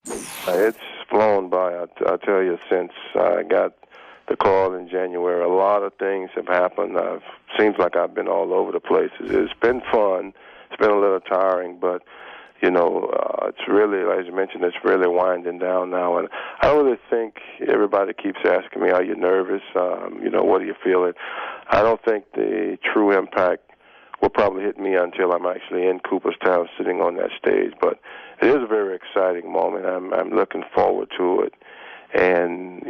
It's flown by. I'll tell you, since I got the call in January, a lot of things have happened. Seems like I've been all over the place. It's been fun. It's been a little tiring, but it's really, as you mentioned, it's really winding down now. And I don't really think everybody keeps asking me, "Are you nervous? What are you feeling?" I don't think the true impact will probably hit me until I'm actually in Cooperstown sitting on that stage. But it is a very exciting moment. I'm looking forward to it. And,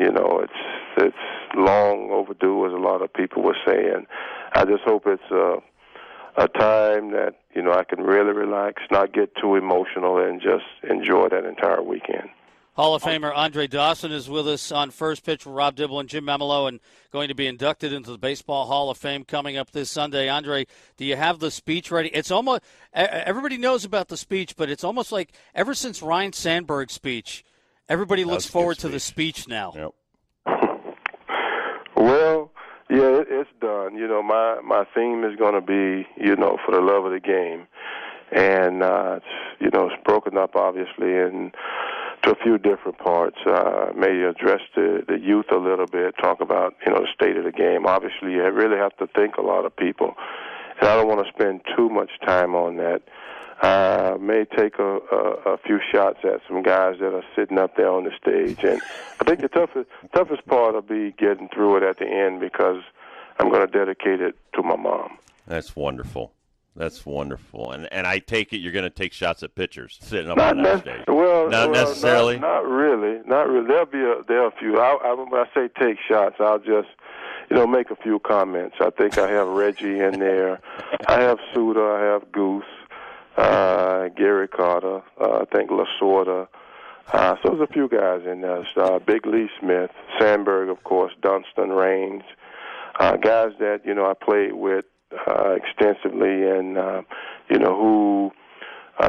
it's long overdue, as a lot of people were saying. I just hope it's a time that, I can really relax, not get too emotional, and just enjoy that entire weekend. Hall of Famer Andre Dawson is with us on First Pitch with Rob Dibble and Jim Memolo, and going to be inducted into the Baseball Hall of Fame coming up this Sunday. Andre, do you have the speech ready? It's almost everybody knows about the speech, but it's almost like ever since Ryan Sandberg's speech, everybody looks forward to the speech now. Yep. Well, yeah, it's done. My theme is going to be, for the love of the game, and it's broken up obviously into a few different parts. Maybe address the youth a little bit, talk about the state of the game. Obviously, you really have to think a lot of people, and I don't want to spend too much time on that. May take a few shots at some guys that are sitting up there on the stage, and I think the toughest part will be getting through it at the end, because I'm going to dedicate it to my mom. That's wonderful. That's wonderful. And I take it you're going to take shots at pitchers sitting up on that stage. Not necessarily. Not really. There'll a few. When I say take shots, I'll just make a few comments. I think I have Reggie in there. I have Suda. I have Goose. Gary Carter, I think Lasorda. So there's a few guys in there. Big Lee Smith, Sandberg, of course, Dunston, Raines, guys that I played with extensively, and who,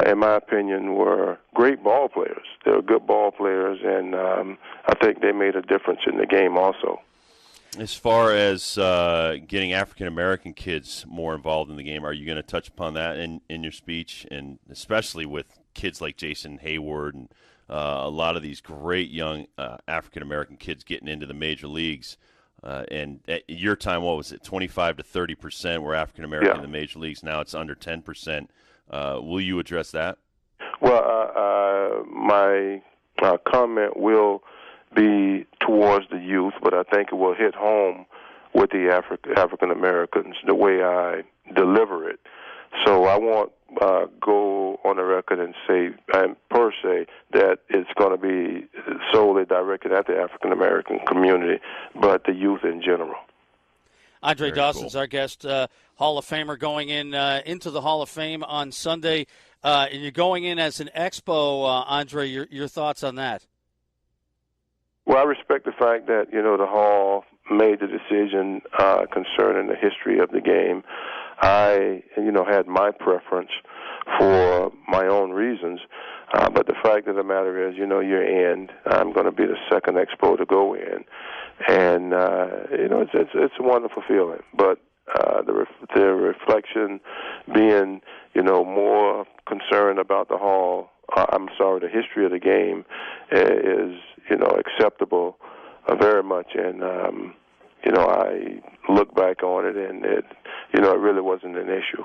in my opinion, were great ball players. They were good ball players, and I think they made a difference in the game also. As far as getting African-American kids more involved in the game, are you going to touch upon that in your speech, and especially with kids like Jason Hayward and a lot of these great young African-American kids getting into the major leagues? And at your time, what was it, 25 to 30% were African-American in the major leagues. Now it's under 10%. Will you address that? Well, my comment will be towards the youth, but I think it will hit home with the African Americans the way I deliver it. So I won't go on the record and say, per se, that it's going to be solely directed at the African American community, but the youth in general. Andre Dawson's our guest, Hall of Famer, going into the Hall of Fame on Sunday, and you're going in as an expo. Andre, your thoughts on that? Well, I respect the fact that, the Hall made the decision concerning the history of the game. I, had my preference for my own reasons, but the fact of the matter is, you're in. I'm going to be the second expo to go in, and it's a wonderful feeling. But the reflection being, more concerned about the Hall. The history of the game is, acceptable very much, and I look back on it, and it really wasn't an issue.